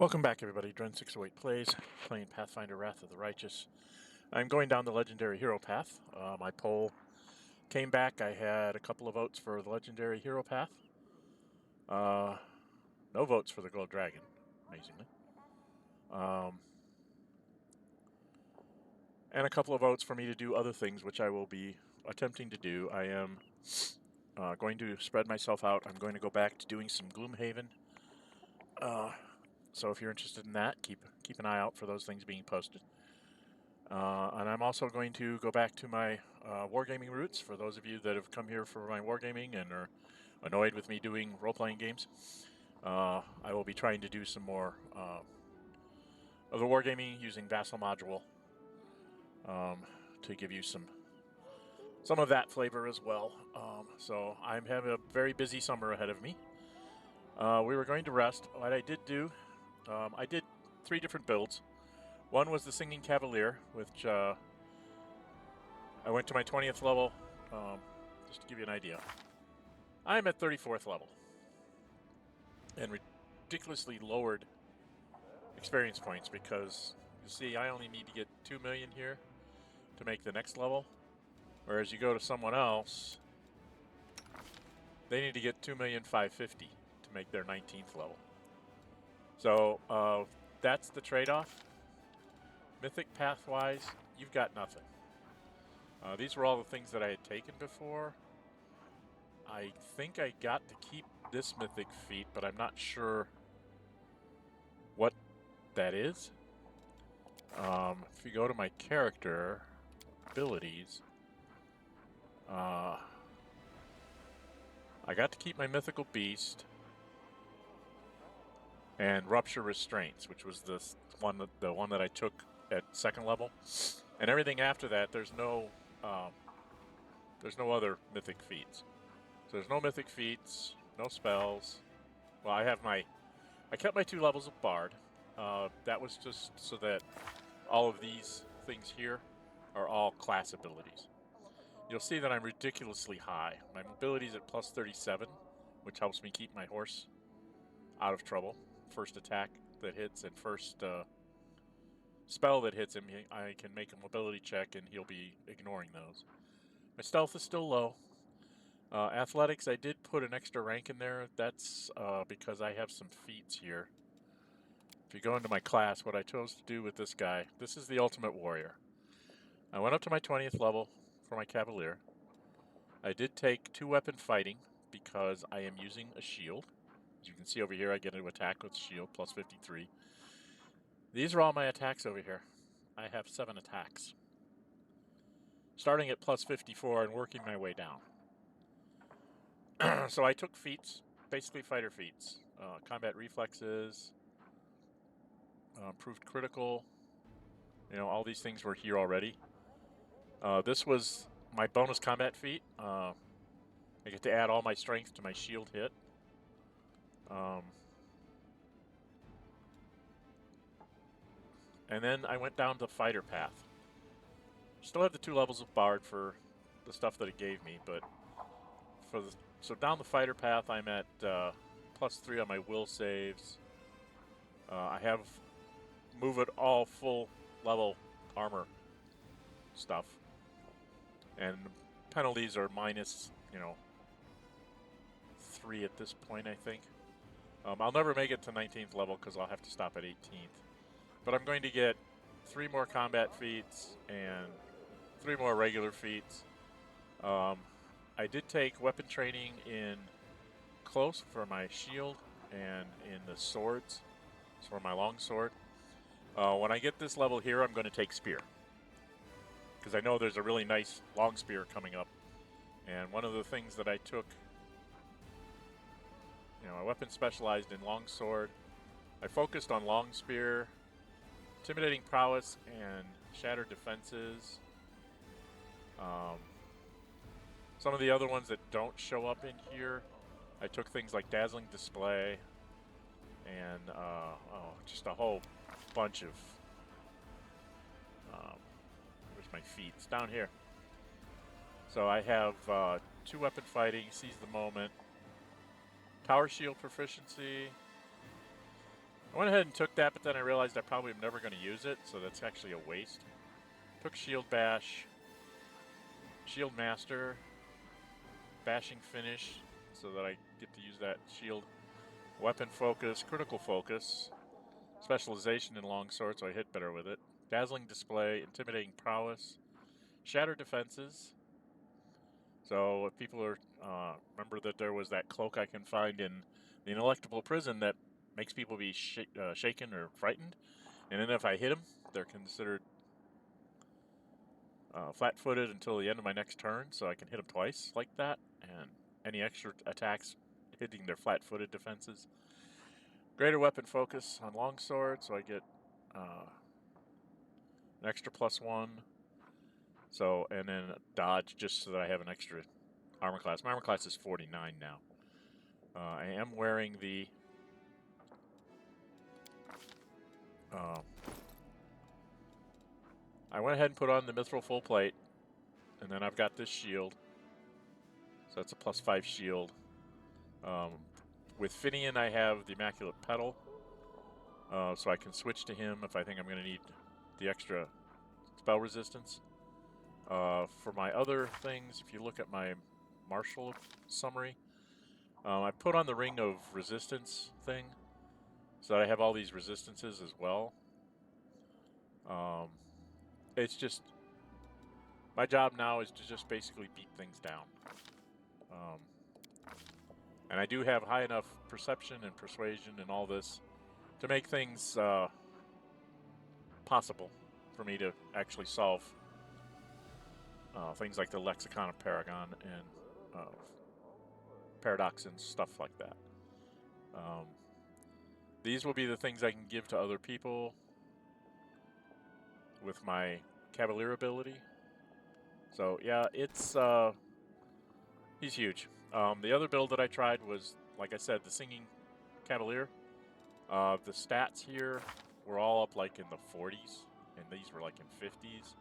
Welcome back, everybody. Dren608 plays, playing Pathfinder Wrath of the Righteous. I'm going down the Legendary Hero path. My poll came back. I had a couple of votes for the Legendary Hero path. No votes for the Gold Dragon, amazingly. And a couple of votes for me to do other things, which I will be attempting to do. I am going to spread myself out. I'm going to go back to doing some Gloomhaven. So if you're interested in that, keep an eye out for those things being posted. And I'm also going to go back to my wargaming roots. For those of you that have come here for my wargaming and are annoyed with me doing role-playing games, I will be trying to do some more of the wargaming using Vassal Module to give you some of that flavor as well. So I'm having a very busy summer ahead of me. We were going to rest. What I did do, I did 3 different builds. One was the Singing Cavalier, which I went to my 20th level, just to give you an idea. I'm at 34th level, and ridiculously lowered experience points because, you see, I only need to get 2 million here to make the next level, whereas you go to someone else, they need to get 2,550,000 to make their 19th level. So that's the trade-off. Mythic path-wise, you've got nothing. These were all the things that I had taken before. I think I got to keep this mythic feat, but I'm not sure what that is. If you go to my character abilities, I got to keep my mythical beast and rupture restraints, which was the one that I took at 2nd level, and everything after that, there's no other mythic feats. So there's no mythic feats, no spells. Well, I kept my 2 levels of Bard. That was just so that all of these things here are all class abilities. You'll see that I'm ridiculously high. My mobility's at plus 37, which helps me keep my horse out of trouble. First attack that hits and first spell that hits him, I can make a mobility check and he'll be ignoring those. My stealth is still low. Athletics, I did put an extra rank in there. That's because I have some feats here. If you go into my class, what I chose to do with this guy, this is the Ultimate Warrior. I went up to my 20th level for my Cavalier. I did take 2-weapon fighting because I am using a shield. As you can see over here, I get to attack with shield, plus 53. These are all my attacks over here. I have 7 attacks. Starting at plus 54 and working my way down. So I took feats, basically fighter feats. Combat reflexes, improved critical. You know, all these things were here already. This was my bonus combat feat. I get to add all my strength to my shield hit. And then I went down the fighter path. Still have the 2 levels of Bard for the stuff that it gave me, but so down the fighter path, I'm at plus 3 on my will saves. I have move it all full level armor stuff, and penalties are minus 3 at this point, I think. I'll never make it to 19th level because I'll have to stop at 18th. But I'm going to get 3 more combat feats and 3 more regular feats. I did take weapon training in close for my shield and in the swords for my long sword. When I get this level here, I'm going to take spear because I know there's a really nice long spear coming up. And one of the things that I took, my weapon specialized in long sword. I focused on long spear, intimidating prowess, and shattered defenses. Some of the other ones that don't show up in here, I took things like dazzling display and just a whole bunch of where's my feet? It's down here. So I have 2 weapon fighting, seize the moment, tower shield proficiency, I went ahead and took that, but then I realized I probably am never going to use it, so that's actually a waste. Took Shield Bash, Shield Master, Bashing Finish, so that I get to use that shield. Weapon Focus, Critical Focus, Specialization in Longsword, so I hit better with it. Dazzling Display, Intimidating Prowess, Shatter Defenses. So if people are, remember that there was that cloak I can find in the Ineluctable Prison that makes people be shaken or frightened. And then if I hit them, they're considered flat-footed until the end of my next turn, so I can hit them twice like that. And any extra attacks hitting their flat-footed defenses. Greater weapon focus on longsword, so I get an extra +1. So, and then dodge just so that I have an extra armor class. My armor class is 49 now. I am wearing the I went ahead and put on the mithril full plate, and then I've got this shield. So that's a +5 shield. With Finian, I have the Immaculate Petal, so I can switch to him if I think I'm going to need the extra spell resistance. For my other things, if you look at my martial summary, I put on the Ring of Resistance thing, so that I have all these resistances as well. It's just, my job now is to just basically beat things down. And I do have high enough perception and persuasion and all this to make things possible for me to actually solve things like the Lexicon of Paragon and Paradox and stuff like that. These will be the things I can give to other people with my Cavalier ability. So yeah, it's he's huge. The other build that I tried was, like I said, the Singing Cavalier. The stats here were all up like in the 40s, and these were like in 50s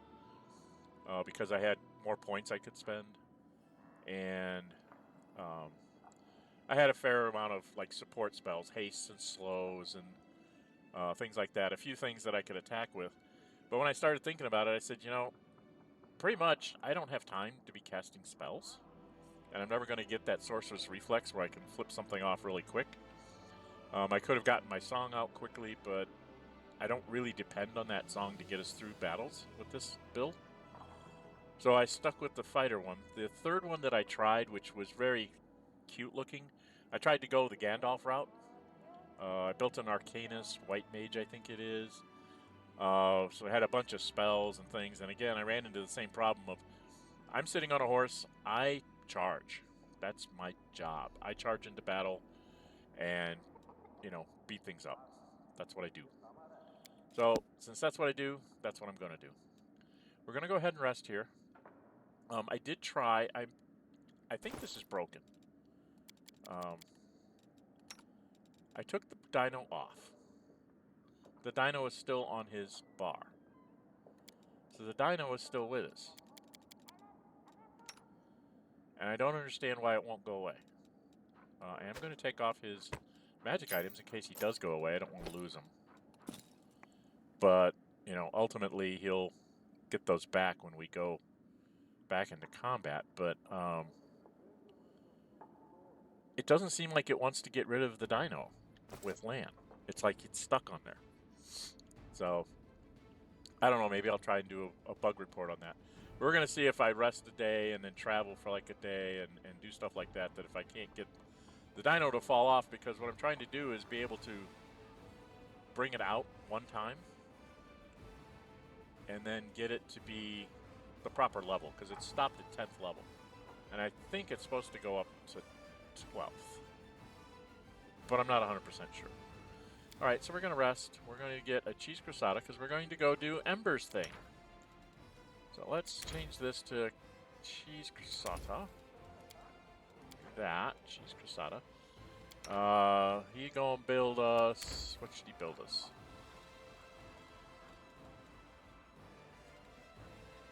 because I had more points I could spend, and I had a fair amount of like support spells, hastes and slows, and things like that. A few things that I could attack with. But when I started thinking about it, I said, you know, pretty much I don't have time to be casting spells. And I'm never going to get that Sorcerer's Reflex where I can flip something off really quick. I could have gotten my song out quickly, but I don't really depend on that song to get us through battles with this build. So I stuck with the fighter one. The third one that I tried, which was very cute looking, I tried to go the Gandalf route. I built an Arcanist, White Mage I think it is. So I had a bunch of spells and things, and again I ran into the same problem of I'm sitting on a horse, I charge. That's my job. I charge into battle and, you know, beat things up. That's what I do. So, since that's what I do, that's what I'm going to do. We're going to go ahead and rest here. I did try, I think this is broken. I took the dino off. The dino is still on his bar. So the dino is still with us. And I don't understand why it won't go away. And I'm going to take off his magic items in case he does go away. I don't want to lose him. But, you know, ultimately he'll get those back when we go back into combat. But it doesn't seem like it wants to get rid of the dino with land. It's like it's stuck on there. So, I don't know. Maybe I'll try and do a bug report on that. We're going to see if I rest a day and then travel for like a day and do stuff like that, that if I can't get the dino to fall off, because what I'm trying to do is be able to bring it out one time and then get it to be the proper level, because it's stopped at 10th level. And I think it's supposed to go up to 12th. But I'm not 100% sure. Alright, so we're going to rest. We're going to get a cheese crusade because we're going to go do Ember's thing. So let's change this to cheese crusade. That, cheese crusade. He gonna build us, what should he build us?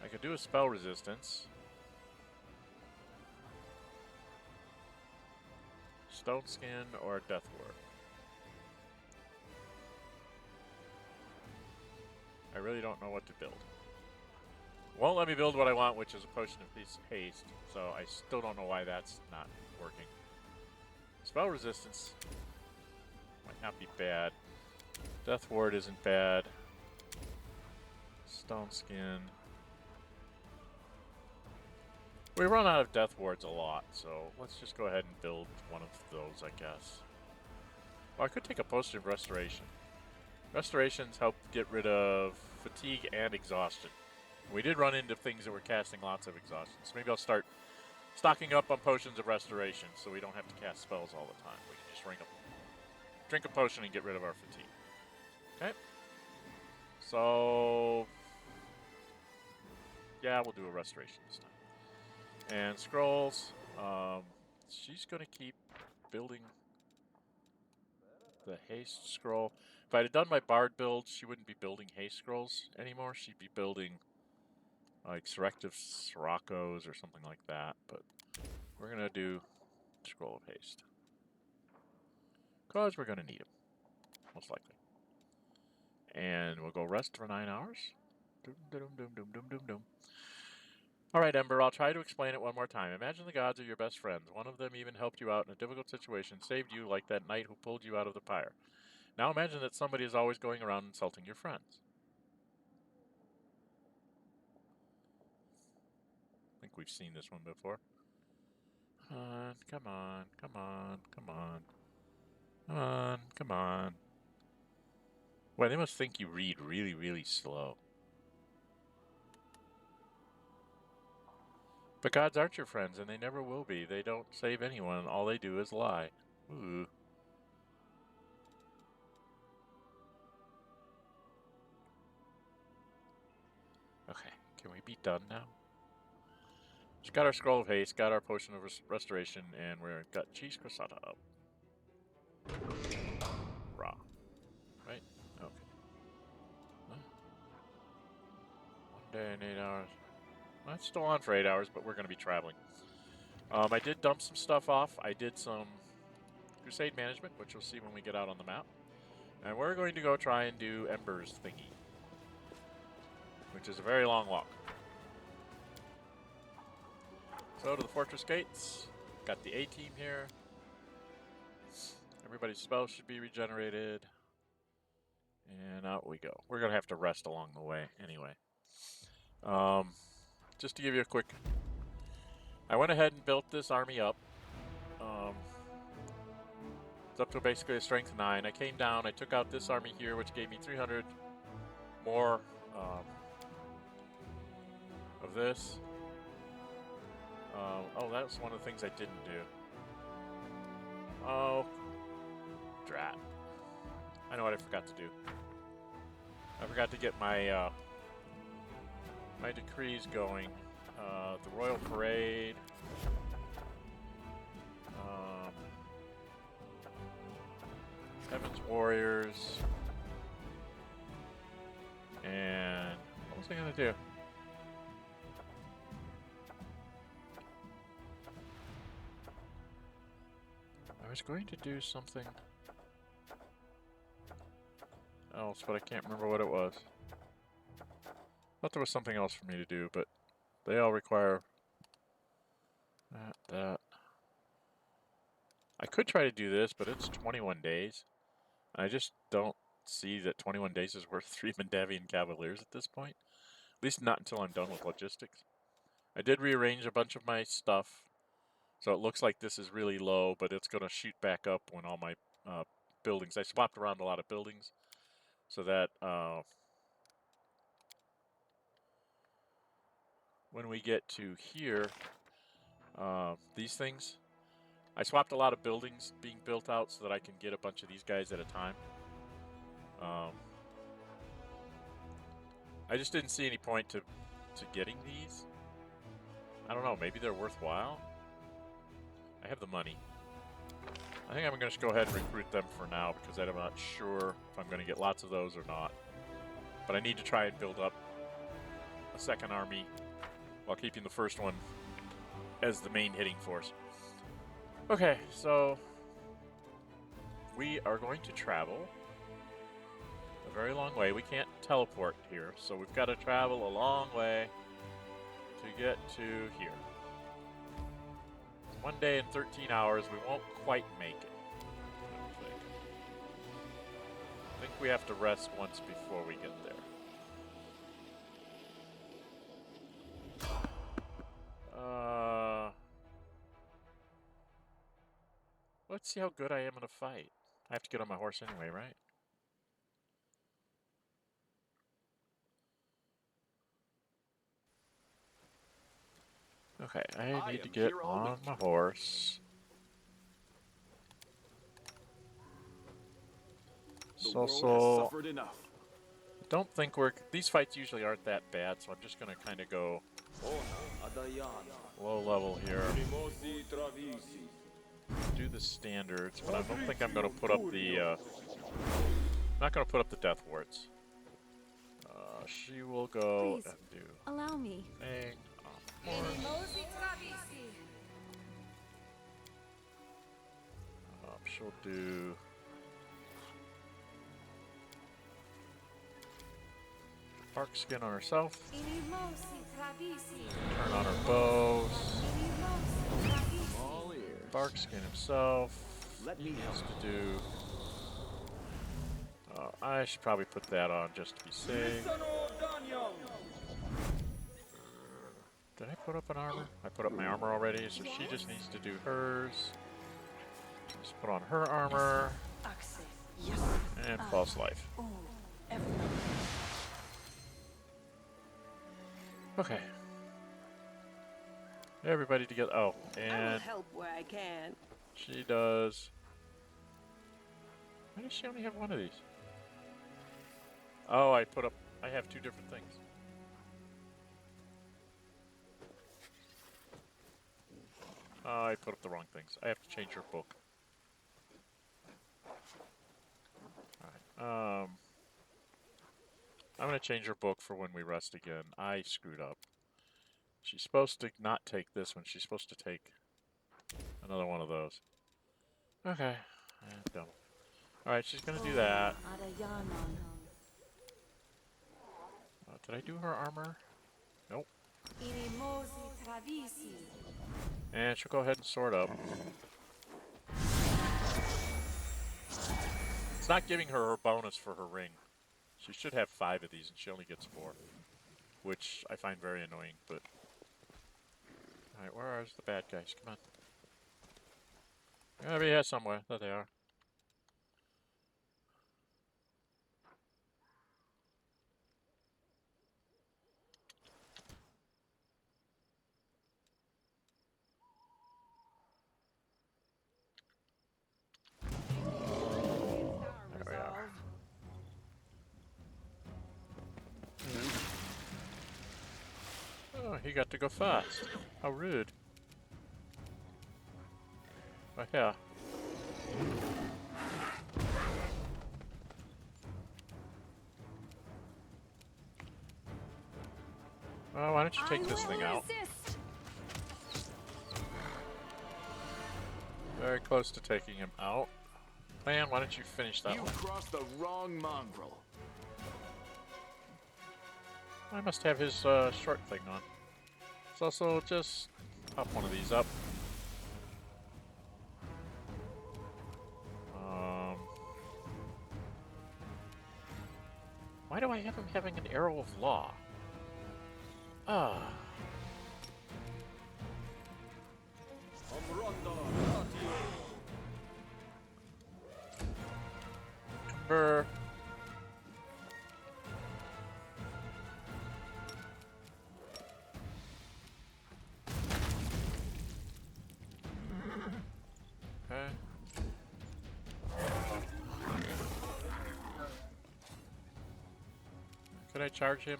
I could do a spell resistance. Stone skin or death ward. don't know what to build. Won't let me build what I want, which is a potion of haste, so I still don't know why that's not working. Spell resistance might not be bad. Death ward isn't bad. Stone skin. We run out of death wards a lot, so let's just go ahead and build one of those, I guess. Well, I could take a potion of restoration. Restorations help get rid of fatigue and exhaustion. We did run into things that were casting lots of exhaustion, so maybe I'll start stocking up on potions of restoration so we don't have to cast spells all the time. We can just drink a potion and get rid of our fatigue. Okay. So, yeah, we'll do a restoration this time. And scrolls, she's going to keep building the haste scroll. If I had done my bard build, she wouldn't be building haste scrolls anymore. She'd be building like selective Sirocco's or something like that. But we're going to do scroll of haste. Because we're going to need them, most likely. And we'll go rest for 9 hours. Doom, doom, doom, doom, doom, doom, doom. Alright, Ember, I'll try to explain it one more time. Imagine the gods are your best friends. One of them even helped you out in a difficult situation, saved you like that knight who pulled you out of the pyre. Now imagine that somebody is always going around insulting your friends. I think we've seen this one before. Come on, come on, come on, come on. Come on, come on. Well, they must think you read really, really slow. But gods aren't your friends, and they never will be. They don't save anyone. All they do is lie. Ooh. Okay, can we be done now? Just got our Scroll of Haste, got our Potion of Restoration, and we're got Cheese Crusade up. Raw. Right? Okay. Huh? 1 day and 8 hours. Well, it's still on for 8 hours, but we're going to be traveling. I did dump some stuff off. I did some crusade management, which you'll see when we get out on the map. And we're going to go try and do Ember's thingy, which is a very long walk. So to the fortress gates. Got the A-team here. Everybody's spells should be regenerated. And out we go. We're going to have to rest along the way anyway. Just to give you a quick... I went ahead and built this army up. It's up to basically a strength 9. I came down, I took out this army here, which gave me 300 more of this. Oh, that was one of the things I didn't do. Oh, drat. I know what I forgot to do. I forgot to get my my decrees going. The Royal Parade. Heaven's Warriors. And what was I going to do? I was going to do something else, but I can't remember what it was. I thought there was something else for me to do, but they all require that. I could try to do this, but it's 21 days. I just don't see that 21 days is worth 3 Mendavian Cavaliers at this point. At least not until I'm done with logistics. I did rearrange a bunch of my stuff, so it looks like this is really low, but it's going to shoot back up when all my buildings... I swapped around a lot of buildings, so that when we get to here, these things... I swapped a lot of buildings being built out so that I can get a bunch of these guys at a time. I just didn't see any point to getting these. I don't know, maybe they're worthwhile? I have the money. I think I'm going to just go ahead and recruit them for now because I'm not sure if I'm going to get lots of those or not. But I need to try and build up a second army while keeping the first one as the main hitting force. Okay, so we are going to travel very long way. We can't teleport here, so we've got to travel a long way to get to here. 1 day and 13 hours. We won't quite make it. I think we have to rest once before we get there. Let's see how good I am in a fight. I have to get on my horse anyway, right? Okay, I need to get on my horse. So I don't think these fights usually aren't that bad, so I'm just gonna kind of go low level here. Do the standards, but I don't think I'm gonna put up the I'm not gonna put up the death wards. She will go and do allow me. Thing. She'll do bark skin on herself. Turn on her bows. Bark skin himself. He has to do. I should probably put that on just to be safe. Did I put up an armor? I put up my armor already, so she just needs to do hers. Just put on her armor. And false life. Okay. Everybody together. Oh, and help where I can. She does. Why does she only have one of these? Oh, I have two different things. I put up the wrong things. I have to change her book. Alright, I'm gonna change her book for when we rest again. I screwed up. She's supposed to not take this one. She's supposed to take another one of those. Okay. Dumb. Alright, she's gonna do that. Did I do her armor? Nope. And she'll go ahead and sword up. It's not giving her bonus for her ring. She should have 5 of these and she only gets 4. Which I find very annoying, but... Alright, where are the bad guys? Come on. Gotta be here somewhere. There they are. There we are. Oh, he got to go fast. How rude. Oh, yeah. Well, why don't you take this thing out? Very close to taking him out. Man, why don't you finish that one? You crossed the wrong mongrel. I must have his short thing on. Let's also just pop one of these up. Why do I have him having an arrow of law? Ah. Ember. Okay. Could I charge him?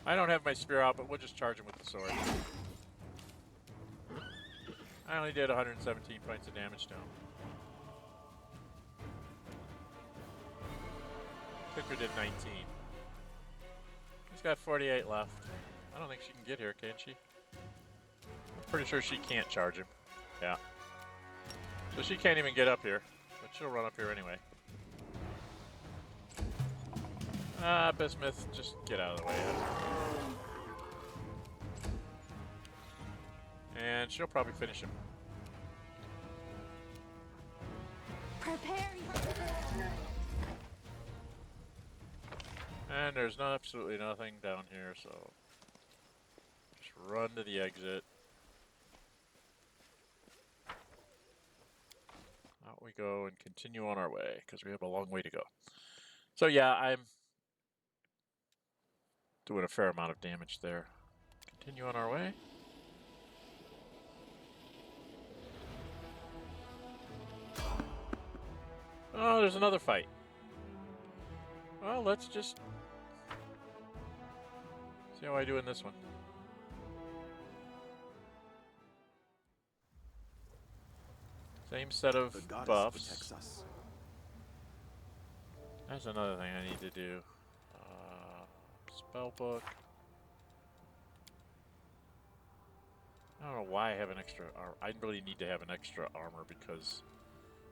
I don't have my spear out, but we'll just charge him with the sword. I only did 117 points of damage to him. Kicker did 19. He's got 48 left. I don't think she can get here, can she? I'm pretty sure she can't charge him. Yeah. So she can't even get up here, but she'll run up here anyway. Ah, Bismuth, just get out of the way. And she'll probably finish him. Prepare. And there's absolutely nothing down here, so just run to the exit. Out we go and continue on our way, because we have a long way to go. So yeah, I'm doing a fair amount of damage there. Continue on our way. Oh, there's another fight. Well, let's just see how I do in this one. Same set of The goddess buffs. protects us. That's another thing I need to do. Spell book. I don't know why I have an extra armor. I really need to have an extra armor because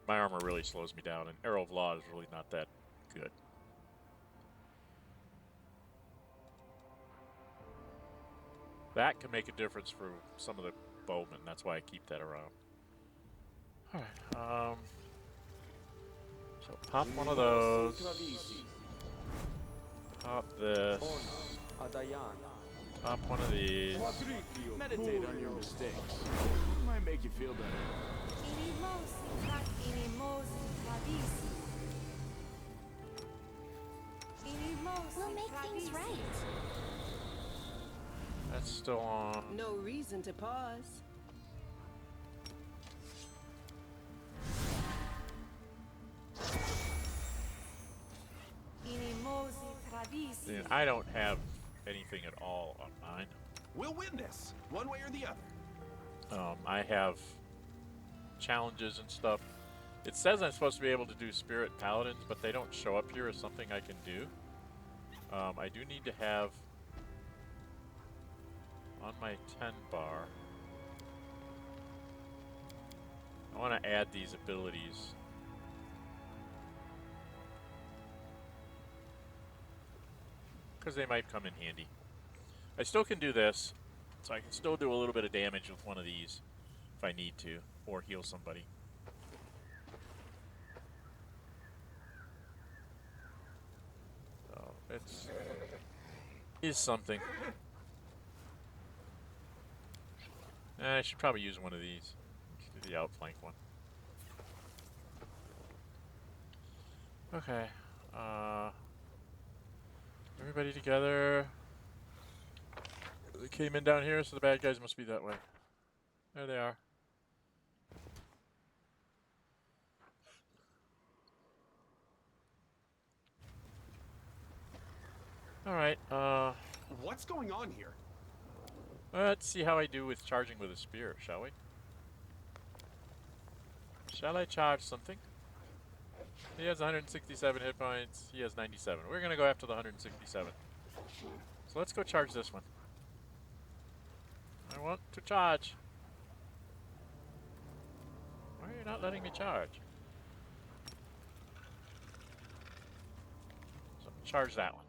my armor really slows me down, and Arrow of Law is really not that good. That can make a difference for some of the bowmen. That's why I keep that around. Alright, so pop one of those. Pop this. Pop one of these. Meditate on your mistakes. It might make you feel better. We'll make things right. That's still on. No reason to pause. Dude, I don't have anything at all on mine. We'll win this, one way or the other. I have challenges and stuff. It says I'm supposed to be able to do Spirit Paladins, but they don't show up here as something I can do. I do need to have on my 10 bar. I want to add these abilities. Because they might come in handy. I still can do this, so I can still do a little bit of damage with one of these if I need to, or heal somebody. So is something. I should probably use one of these. Let's do the outflank one. Okay. Everybody together. They came in down here, so the bad guys must be that way. There they are. Alright, What's going on here? let's see how I do with charging with a spear, shall we? Shall I charge something? He has 167 hit points. He has 97. We're going to go after the 167. So let's go charge this one. I want to charge. Why are you not letting me charge? So charge that one.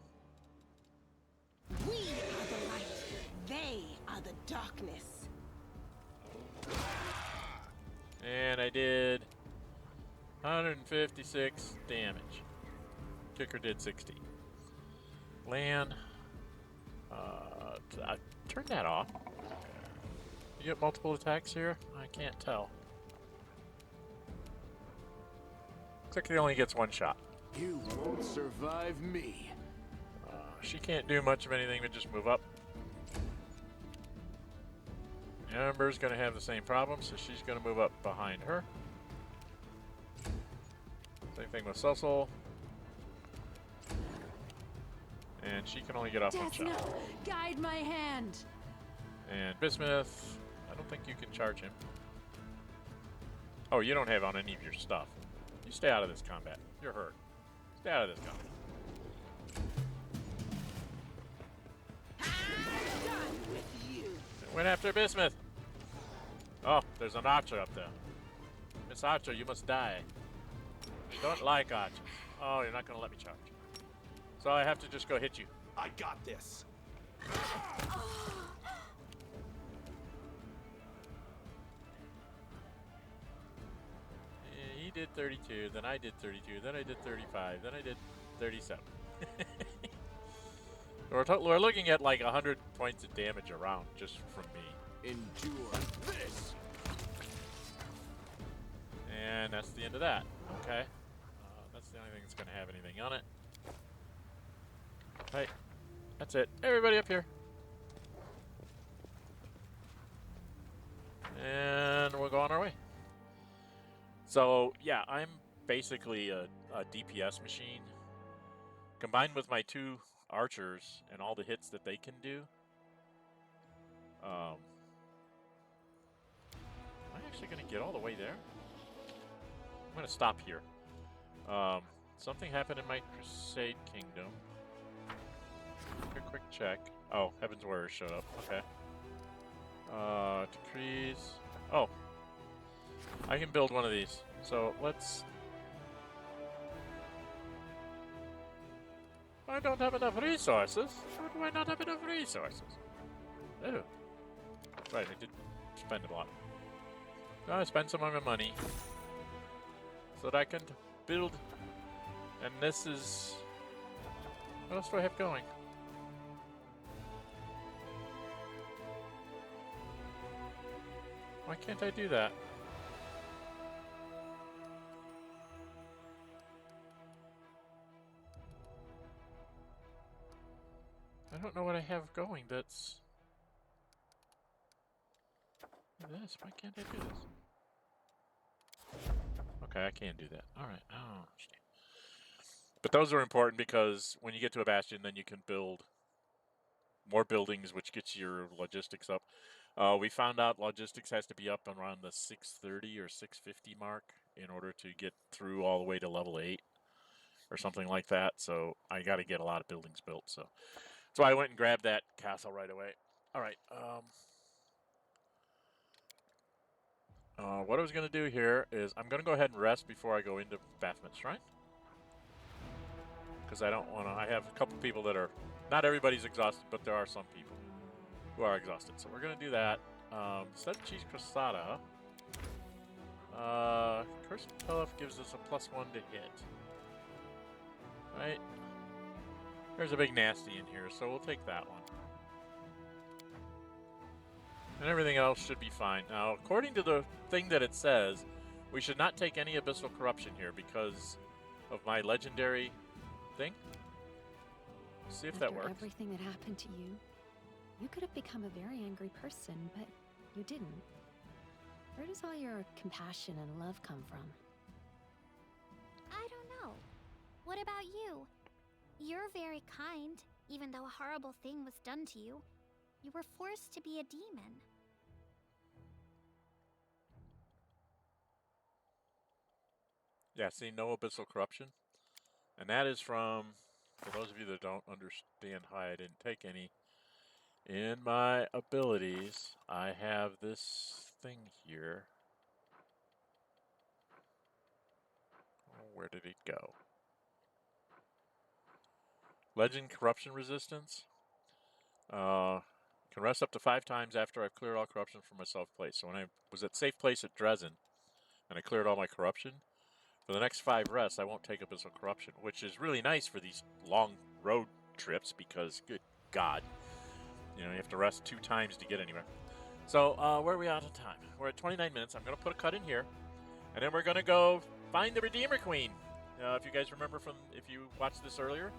We are the light. They are the darkness. And I did 156 damage. Kicker did 60. Land. I turned that off. You get multiple attacks here? I can't tell. Looks like he only gets one shot. You won't survive me. She can't do much of anything but just move up. Amber's going to have the same problem, so she's going to move up behind her. Same thing with Cecil. And she can only get off one shot. Guide my hand. And Bismuth, I don't think you can charge him. Oh, you don't have on any of your stuff. You stay out of this combat. You're hurt. Stay out of this combat. Went after Bismuth. Oh, there's an archer up there. Miss Archer, you must die. Don't like archers. Oh, you're not going to let me charge. So I have to just go hit you. I got this. He did 32, then I did 32, then I did 35, then I did 37. We're looking at like 100 points of damage around just from me. Endure this. And that's the end of that. Okay. That's the only thing that's going to have anything on it. Right. That's it. Everybody up here. And we'll go on our way. So, yeah, I'm basically a DPS machine. Combined with my 2 archers and all the hits that they can do. Am I actually going to get all the way there? I'm going to stop here. Something happened in my Crusade Kingdom. Quick check. Oh, Heaven's Warrior showed up. Okay. Decrees. Oh. I can build one of these. So let's... I don't have enough resources. How do I not have enough resources? Oh. Right, I did spend a lot. So I spent some of my money so that I can build. And this is... What else do I have going? Why can't I do that? I don't know what I have going that's... This, why can't I do this? Okay, I can do that. Alright, I don't understand. But those are important because when you get to a bastion, then you can build more buildings, which gets your logistics up. We found out logistics has to be up around the 630 or 650 mark in order to get through all the way to level 8 or something like that. So I got to get a lot of buildings built. So I went and grabbed that castle right away. All right. What I was going to do here is I'm going to go ahead and rest before I go into Baphomet's Shrine. Because I don't want to... I have a couple people that are... Not everybody's exhausted, but there are some people who are exhausted. So we're going to do that. Set cheese crusada. Curse of Pelef gives us a +1 to hit. Right? There's a big nasty in here, so we'll take that one. And everything else should be fine. Now, according to the thing that it says, we should not take any abyssal corruption here because of my legendary thing. See if that works. After everything that happened to you, you could have become a very angry person, but you didn't. Where does all your compassion and love come from? I don't know. What about you? You're very kind, even though a horrible thing was done to you. You were forced to be a demon. Yeah, see, no abyssal corruption. And that is from, for those of you that don't understand how I didn't take any, in my abilities, I have this thing here. Oh, where did it go? Legend Corruption Resistance. Can rest up to 5 times after I've cleared all corruption from my safe place. So when I was at safe place at Dren and I cleared all my corruption, for the next 5 rests, I won't take abyssal corruption, which is really nice for these long road trips because, good God, you know, you have to rest 2 times to get anywhere. So, where are we out of time? We're at 29 minutes. I'm going to put a cut in here, and then we're going to go find the Redeemer Queen. If you guys remember from, if you watched this earlier,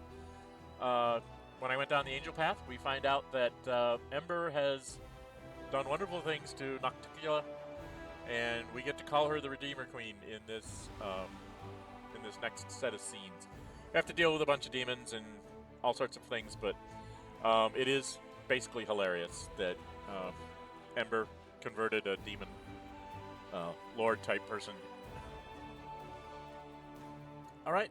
when I went down the Angel Path, we find out that Ember has done wonderful things to Nocticula, and we get to call her the Redeemer Queen in this next set of scenes. We have to deal with a bunch of demons and all sorts of things, but it is basically hilarious that Ember converted a demon lord type person. All right.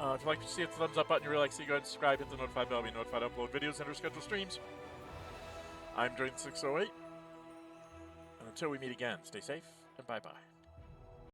If you'd like to see it, the thumbs up button. You really like to see, go ahead and subscribe, hit the notify bell, be notified to upload videos and our scheduled streams. I'm Dren608. And until we meet again, stay safe and bye-bye.